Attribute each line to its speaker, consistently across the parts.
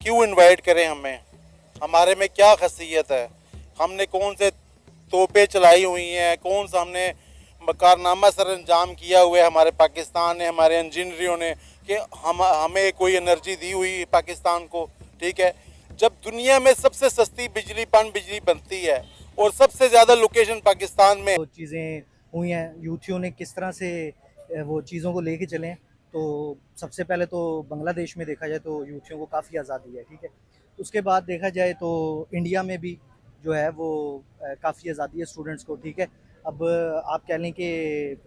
Speaker 1: क्यों इनवाइट करें हमें? हमारे में क्या खसियत है? हमने कौन से तोपें चलाई हुई हैं, कौन सा हमने कारनामा सर अंजाम किया हुआ है हमारे पाकिस्तान ने, हमारे इंजीनियरों ने, कि हमें कोई एनर्जी दी हुई पाकिस्तान को? ठीक है, जब दुनिया में सबसे सस्ती बिजली बनती है और सबसे ज़्यादा लोकेशन पाकिस्तान में
Speaker 2: तो चीज़ें हुई हैं, यूथियों ने किस तरह से वो चीज़ों को लेके चले हैं। तो सबसे पहले तो बांग्लादेश में देखा जाए तो यूथियों को काफ़ी आज़ादी है, ठीक है। उसके बाद देखा जाए तो इंडिया में भी जो है वो काफ़ी आज़ादी है स्टूडेंट्स को, ठीक है। अब आप कह लें कि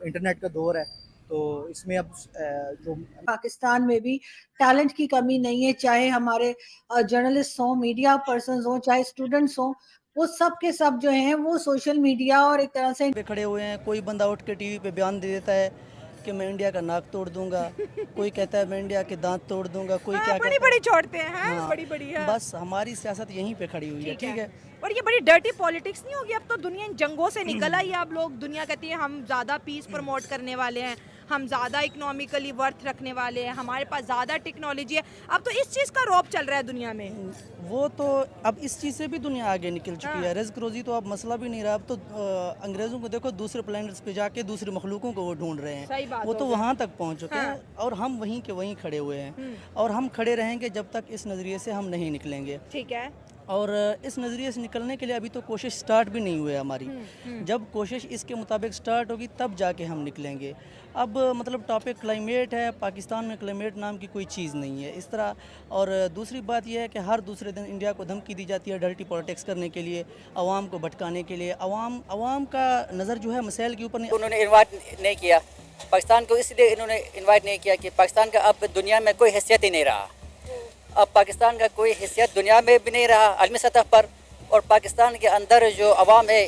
Speaker 2: इंटरनेट का दौर है, तो इसमें अब जो
Speaker 3: पाकिस्तान में भी टैलेंट की कमी नहीं है, चाहे हमारे जर्नलिस्ट हों, मीडिया पर्सन्स हों, चाहे स्टूडेंट्स हों, वो सब के सब जो हैं वो सोशल मीडिया और एक तरह से
Speaker 4: पे खड़े हुए हैं। कोई बंदा उठ के टीवी पे बयान दे देता है कि मैं इंडिया का नाक तोड़ दूंगा, कोई कहता है मैं इंडिया के दांत तोड़ दूंगा, कोई क्या
Speaker 5: बड़ी
Speaker 4: कहता
Speaker 5: बड़ी
Speaker 4: है।
Speaker 5: छोड़ते हैं,
Speaker 4: हाँ,
Speaker 5: बड़ी बड़ी है।
Speaker 4: बस हमारी सियासत यहीं पे खड़ी हुई है, ठीक है।
Speaker 5: और ये बड़ी डर्टी पॉलिटिक्स नहीं होगी? अब तो दुनिया इन जंगों से निकल आई है। अब लोग, दुनिया कहती है हम ज़्यादा पीस प्रमोट करने वाले हैं, हम ज़्यादा इकोनॉमिकली वर्थ रखने वाले हैं, हमारे पास ज़्यादा टेक्नोलॉजी है। अब तो इस चीज़ का रौब चल रहा है दुनिया में।
Speaker 4: वो तो अब इस चीज़ से भी दुनिया आगे निकल चुकी है। रिस्क रोजी तो अब मसला भी नहीं रहा। अब तो अंग्रेज़ों को देखो, दूसरे प्लैनेट्स पे जाके दूसरे मखलूकों को वो ढूंढ रहे
Speaker 5: सही
Speaker 4: हैं।
Speaker 5: बात
Speaker 4: वो तो
Speaker 5: हो गई।
Speaker 4: वहाँ तक पहुँच चुके
Speaker 5: हाँ।
Speaker 4: हैं और हम वहीं के वहीं खड़े हुए हैं और हम खड़े रहेंगे जब तक इस नज़रिए से हम नहीं निकलेंगे।
Speaker 5: ठीक है।
Speaker 4: और इस नज़रिए से निकलने के लिए अभी तो कोशिश स्टार्ट भी नहीं हुई है हमारी। जब कोशिश इसके मुताबिक स्टार्ट होगी तब जाके हम निकलेंगे। अब मतलब टॉपिक क्लाइमेट है, पाकिस्तान में क्लाइमेट नाम की कोई चीज़ नहीं है इस तरह। और दूसरी बात यह है कि हर दूसरे दिन इंडिया को धमकी दी जाती है डर्टी पॉलिटिक्स करने के लिए, आवाम को भटकाने के लिए। आवाम का नज़र जो है मसाइल के ऊपर नहीं।
Speaker 6: उन्होंने इन्वाइट नहीं किया पाकिस्तान को, इसलिए इन्होंने इन्वाइट नहीं किया कि पाकिस्तान का अब दुनिया में कोई हैसियत ही नहीं रहा। अब पाकिस्तान का कोई हैसियत दुनिया में भी नहीं रहा आलमी सतह पर। और पाकिस्तान के अंदर जो अवाम है,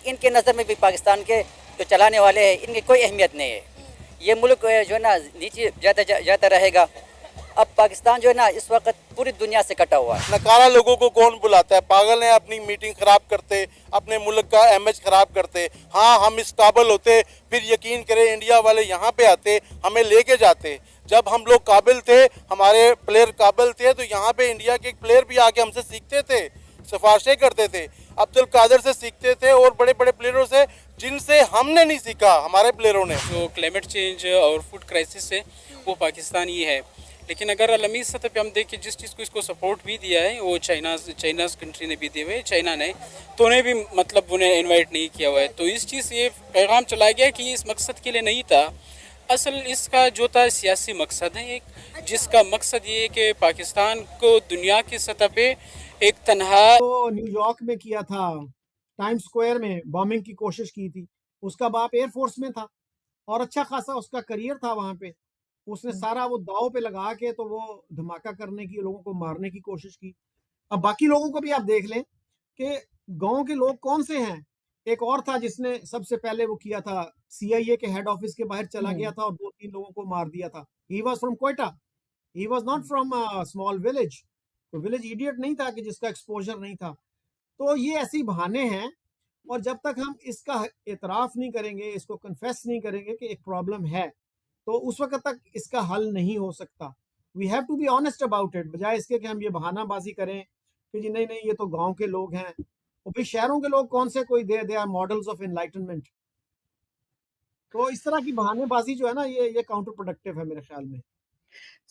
Speaker 6: इनके नज़र में भी पाकिस्तान के जो चलाने वाले हैं इनकी कोई अहमियत नहीं है। ये मुल्क जो है ना नीचे जाता रहेगा। अब पाकिस्तान जो है ना इस वक्त पूरी दुनिया से कटा हुआ है।
Speaker 1: नकारा लोगों को कौन बुलाता है? पागल हैं, अपनी मीटिंग खराब करते, अपने मुल्क का इमेज खराब करते। हाँ, हम इस काबिल होते फिर यकीन करें इंडिया वाले यहाँ पे आते, हमें लेके जाते। जब हम लोग काबिल थे, हमारे प्लेयर काबिल थे, तो यहाँ पे इंडिया के प्लेयर भी आके हमसे सीखते थे, सिफारिशें करते थे। अब्दुल कादिर से सीखते थे और बड़े बड़े प्लेयरों से, जिनसे हमने नहीं सीखा, हमारे प्लेयरों ने।
Speaker 7: जो क्लाइमेट चेंज और फूड क्राइसिस है वो पाकिस्तान ही है। लेकिन अगर अलमी सतह पे हम देखें, जिस चीज़ को इसको सपोर्ट भी दिया है वो चाइनाज़ कंट्री ने भी दिए हुए, चाइना ने, तो उन्हें भी मतलब उन्हें इनवाइट नहीं किया हुआ है। तो इस चीज़ से ये पैगाम चलाया गया कि इस मकसद के लिए नहीं था। असल इसका जो था सियासी मकसद है एक, जिसका मकसद ये है कि पाकिस्तान को दुनिया की सतह पे एक तनहा।
Speaker 8: तो न्यूयॉर्क में किया था, टाइम्स स्क्वायर में बॉम्बिंग की कोशिश की थी। उसका बाप एयरफोर्स में था और अच्छा खासा उसका करियर था वहां पे। उसने सारा वो दाव पे लगा के तो वो धमाका करने की, लोगों को मारने की कोशिश की। अब बाकी लोगों को भी आप देख लें कि गांव के लोग कौन से हैं। एक और था जिसने सबसे पहले वो किया था, सीआईए के हेड ऑफिस के बाहर चला गया था और 2-3 लोगों को मार दिया था। He was from Quetta, he was not from small village. तो विलेज इडियट नहीं था कि जिसका एक्सपोजर नहीं था। तो ये ऐसी बहाने हैं और जब तक हम इसका एतराफ नहीं करेंगे, इसको कन्फेस नहीं करेंगे कि एक प्रॉब्लम है, तो उस वक्त तक इसका हल नहीं हो सकता। We have to be honest about it, बजाय इसके कि हम ये बहानाबाजी करें कि जी नहीं नहीं ये तो गांव के लोग हैं। और भाई शहरों के लोग कौन से कोई they are models of enlightenment. तो इस तरह की बहानेबाजी जो है ना, ये काउंटर प्रोडक्टिव है मेरे ख्याल में।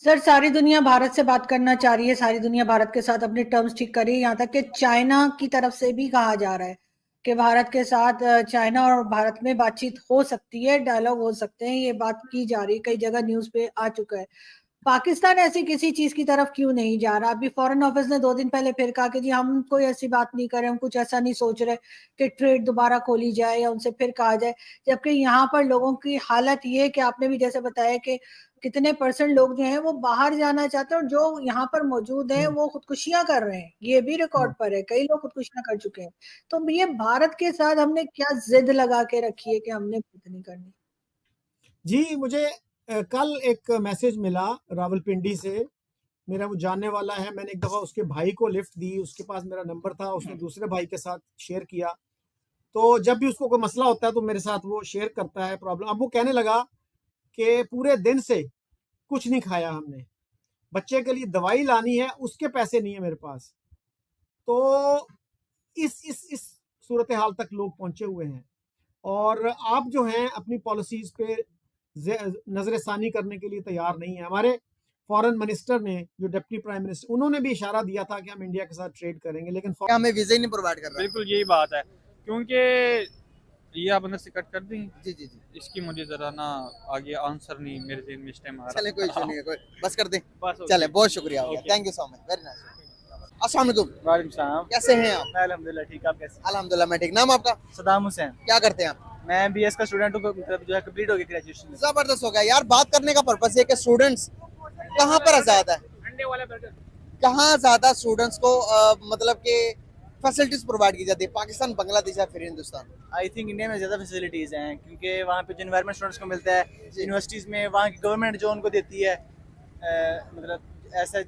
Speaker 3: सर, सारी दुनिया भारत से बात करना चाह रही है, सारी दुनिया भारत के साथ अपने टर्म्स ठीक कर रही है। यहाँ तक कि चाइना की तरफ से भी कहा जा रहा है कि भारत के साथ चाइना और भारत में बातचीत हो सकती है, डायलॉग हो सकते हैं। ये बात की जा रही है, कई जगह न्यूज पे आ चुका है। पाकिस्तान ऐसी किसी चीज की तरफ क्यों नहीं जा रहा? अभी फॉरेन ऑफिस ने 2 दिन पहले फिर कहा कि जी हम कोई ऐसी बात नहीं कर रहे, हम कुछ ऐसा नहीं सोच रहे कि ट्रेड दोबारा खोली जाए या उनसे फिर कहा जाए। जबकि यहाँ पर लोगों की हालत ये है कि आपने भी जैसे बताया कि कितने परसेंट लोग जो हैं वो बाहर जाना चाहते हैं और जो यहाँ पर मौजूद हैं वो खुदकुशियां कर रहे हैं। ये भी रिकॉर्ड पर है, कई लोग खुदकुशियां कर चुके हैं। तो ये भारत के साथ हमने क्या जिद लगा के रखी है कि हमने खुद नहीं करनी?
Speaker 8: जी, मुझे कल एक मैसेज मिला रावलपिंडी से। मेरा वो जानने वाला है, मैंने एक दफ़ा उसके भाई को लिफ्ट दी, उसके पास मेरा नंबर था, उसने दूसरे भाई के साथ शेयर किया। तो जब भी उसको कोई मसला होता है तो मेरे साथ वो शेयर करता है प्रॉब्लम। अब वो कहने लगा कि पूरे दिन से कुछ नहीं खाया हमने, बच्चे के लिए दवाई लानी है, उसके पैसे नहीं है मेरे पास। तो इस सूरत हाल तक लोग पहुंचे हुए हैं और आप जो हैं अपनी पॉलिसीज पे नजरसानी करने के लिए तैयार नहीं है। हमारे फॉरेन मिनिस्टर ने, जो डिप्टी प्राइम मिनिस्टर, उन्होंने भी इशारा दिया था कि हम इंडिया के साथ ट्रेड करेंगे, लेकिन
Speaker 9: हमें वीजा ही नहीं प्रोवाइड कर रहा।
Speaker 10: बिल्कुल यही बात है, क्योंकि ये आप अंदर से कट कर दी।
Speaker 9: जी जी जी,
Speaker 10: इसकी मुझे जरा ना आगे आंसर नहीं मेरे ज़हन में इस टाइम आ रहा।
Speaker 9: चले कोई इशू नहीं है, कोई बस कर दें।
Speaker 10: बस
Speaker 9: चले, बहुत शुक्रिया, thank you so much, very nice. अस्सलाम वालेकुम।
Speaker 4: वालेकुम सलाम।
Speaker 9: कैसे हैं आप?
Speaker 4: मैं अल्हम्दुलिल्लाह ठीक, आप कैसे?
Speaker 9: अल्हम्दुलिल्लाह मैं ठीक। नाम आपका?
Speaker 4: सदाम हुसैन।
Speaker 9: क्या करते हैं आप?
Speaker 4: मैं बीएस का स्टूडेंट हूँ, मतलब जो है कंप्लीट हो गया ग्रेजुएशन।
Speaker 9: जबरदस्त हो गया यार। बात करने का पर्पस है कि स्टूडेंट्स कहाँ पर आजाद है, कहाँ ज्यादा स्टूडेंट्स को मतलब कि फैसिलिटीज प्रोवाइड की जाती है, पाकिस्तान, बांग्लादेश या फिर हिंदुस्तान?
Speaker 4: आई थिंक इंडिया में ज़्यादा फैसिलिटीज़ हैं, क्योंकि वहाँ पे जो इन्वायरमेंट स्टूडेंट्स को मिलता है यूनिवर्सिटीज़ में, वहाँ की गवर्नमेंट जो उनको देती है मतलब ऐसा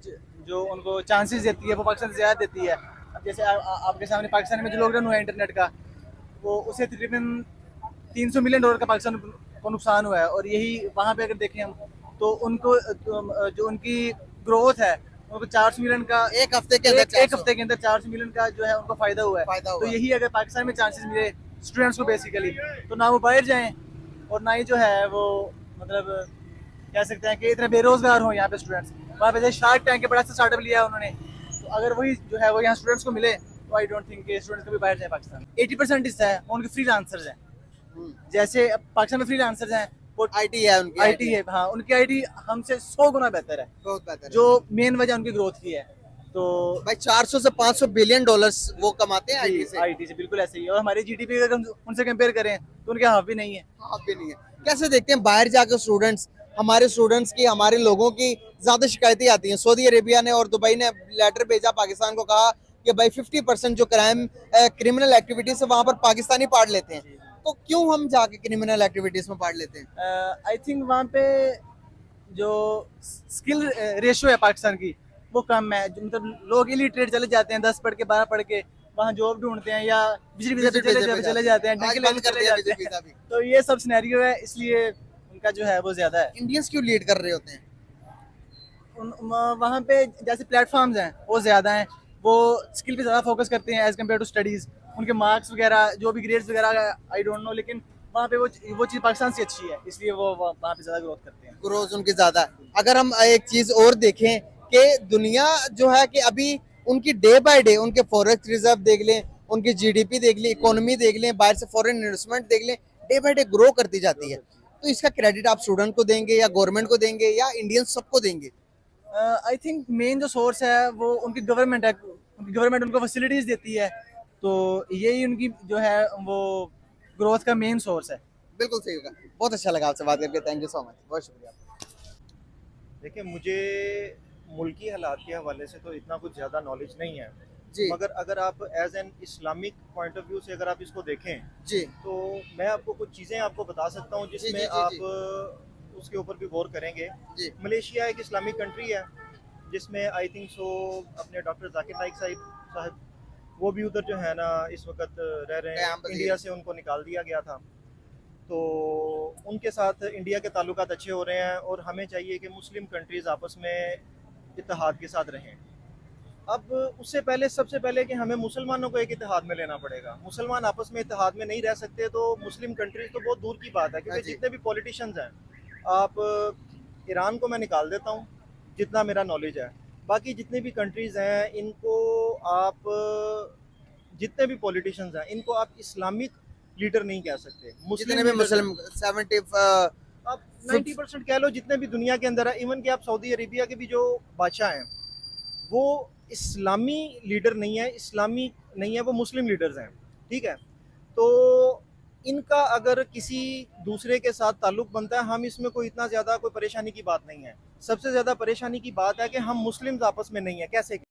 Speaker 4: जो उनको चांसेस देती है वो पाकिस्तान से ज़्यादा देती है। अब जैसे आपके सामने पाकिस्तान में जो लॉकडाउन हुआ है इंटरनेट का, वो उसे तकरीबन $300 मिलियन का पाकिस्तान को नुकसान हुआ है। और यही वहाँ पे अगर देखें हम तो उनको जो उनकी ग्रोथ है उनको 400 मिलियन का
Speaker 9: एक हफ्ते के अंदर,
Speaker 4: एक हफ्ते के अंदर 400 मिलियन का जो है उनको फायदा हुआ है। तो यही अगर पाकिस्तान में चांसेस मिले स्टूडेंट्स को बेसिकली, तो ना वो बाहर जाएं और ना ही जो है वो मतलब कह सकते हैं कि इतने बेरोजगार हो यहाँ पे स्टूडेंट्स। वहाँ पे शार्क टैंक के बड़ा सा स्टार्टअप लिया है उन्होंने, तो अगर वही जो है वो यहाँ स्टूडेंट्स को मिले तो आई डोंट थिंक स्टूडेंट्स कभी बाहर जाए पाकिस्तान। 80% हिस्सा है उनके फ्रीलांसर्स हैं। जैसे पाकिस्तान में फ्रीलांसर्स हैं,
Speaker 9: आईटी है उनकी,
Speaker 4: आईटी है, हाँ उनकी आईटी हमसे 100 गुना बेहतर है,
Speaker 9: बहुत बेहतर है।
Speaker 4: जो मेन वजह उनकी ग्रोथ की है। तो
Speaker 9: भाई 400 से 500 बिलियन डॉलर्स वो कमाते हैं
Speaker 4: आईटी से बिल्कुल ऐसे ही। और हमारी जीडीपी अगर हम उनसे कंपेयर करें तो उनके हाफ भी नहीं है।
Speaker 9: हाफ भी नहीं है। कैसे देखते हैं बाहर जाकर स्टूडेंट्स, हमारे स्टूडेंट्स की, हमारे लोगों की ज्यादा शिकायतें आती हैं? सऊदी अरेबिया ने और दुबई ने लेटर भेजा पाकिस्तान को, कहा कि भाई 50% जो क्रिमिनल एक्टिविटीज है वहां पर पाकिस्तानी पार्ट लेते हैं, तो क्यों हम जाके क्रिमिनल एक्टिविटीज में पार्ट लेते हैं?
Speaker 4: आई थिंक वहाँ पे जो स्किल रेशियो है पाकिस्तान की वो कम है। मतलब लोग इलिटरेट चले जाते हैं, 10 पढ़ के 12 पढ़ के वहाँ जॉब ढूंढते हैं या बिजली वीजा पे चले जाते हैं, तो ये सब सिनेरियो है, इसलिए उनका जो है वो ज्यादा है।
Speaker 9: इंडियंस क्यों लीड कर रहे होते हैं?
Speaker 4: वहाँ पे जैसे प्लेटफॉर्म्स हैं वो ज्यादा हैं, वो स्किल पे ज्यादा फोकस करते हैं एज कम्पेयर टू स्टडीज। उनके मार्क्स वगैरह जो भी ग्रेड्स वगैरह आई डोंट नो, लेकिन वहाँ पे वो चीज़ पाकिस्तान से अच्छी है, इसलिए वो वहाँ पे ज्यादा ग्रोथ करते हैं।
Speaker 9: ग्रोथ उनकी ज्यादा है। अगर हम एक चीज और देखें कि दुनिया जो है कि अभी उनकी डे बाय डे, उनके फॉरेक्स रिजर्व देख लें, उनकी जीडीपी देख लें, इकोनॉमी देख लें, बाहर से फॉरेन इन्वेस्टमेंट देख लें, डे बाय डे ग्रो करती जाती है। तो इसका क्रेडिट आप स्टूडेंट को देंगे या गवर्नमेंट को देंगे या इंडियंस सबको देंगे?
Speaker 4: आई थिंक मेन जो सोर्स है वो उनकी गवर्नमेंट है, उनकी गवर्नमेंट उनको फैसिलिटीज देती है, तो यही उनकी जो है वो ग्रोथ का मेन सोर्स है।
Speaker 9: बिल्कुल सही होगा। बहुत अच्छा लगा आपसे बात करके, थैंक यू सो मच, बहुत शुक्रिया।
Speaker 11: देखिए, मुझे मुल्की हालात के हवाले से तो इतना कुछ ज़्यादा नॉलेज नहीं है
Speaker 9: जी,
Speaker 11: मगर अगर आप as an Islamic point of view से अगर आप इसको देखें
Speaker 9: जी,
Speaker 11: तो मैं आपको कुछ चीज़ें आपको बता सकता हूँ जिसमें
Speaker 9: जी,
Speaker 11: आप उसके ऊपर भी गौर करेंगे।
Speaker 9: जी।
Speaker 11: मलेशिया एक इस्लामिक कंट्री है जिसमें आई थिंक सो अपने डॉक्टर जाकिर नाइक साहब वो भी उधर जो है ना इस वक्त रह रहे हैं। इंडिया से उनको निकाल दिया गया था, तो उनके साथ इंडिया के ताल्लुकात अच्छे हो रहे हैं और हमें चाहिए कि मुस्लिम कंट्रीज़ आपस में इत्तेहाद के साथ रहें। अब उससे पहले सबसे पहले कि हमें मुसलमानों को एक इत्तेहाद में लेना पड़ेगा। मुसलमान आपस में इत्तेहाद में नहीं रह सकते तो मुस्लिम कंट्रीज तो बहुत दूर की बात है, क्योंकि जितने भी पॉलिटिशियंस हैं, आप ईरान को मैं निकाल देता हूँ जितना मेरा नॉलेज है, बाकी जितने भी कंट्रीज़ हैं इनको आप, जितने भी पॉलिटिशियंस हैं इनको आप इस्लामिक लीडर नहीं कह सकते।
Speaker 9: जितने भी मुस्लिम 70
Speaker 11: आप 90% कह लो जितने भी दुनिया के अंदर है, इवन कि आप सऊदी अरेबिया के भी जो बादशाह हैं वो इस्लामी लीडर नहीं है, इस्लामी नहीं है, वो मुस्लिम लीडर्स हैं, ठीक है। तो इनका अगर किसी दूसरे के साथ ताल्लुक बनता है, हम इसमें कोई इतना ज़्यादा कोई परेशानी की बात नहीं है। सबसे ज़्यादा परेशानी की बात है कि हम मुस्लिम्स आपस में नहीं है। कैसे?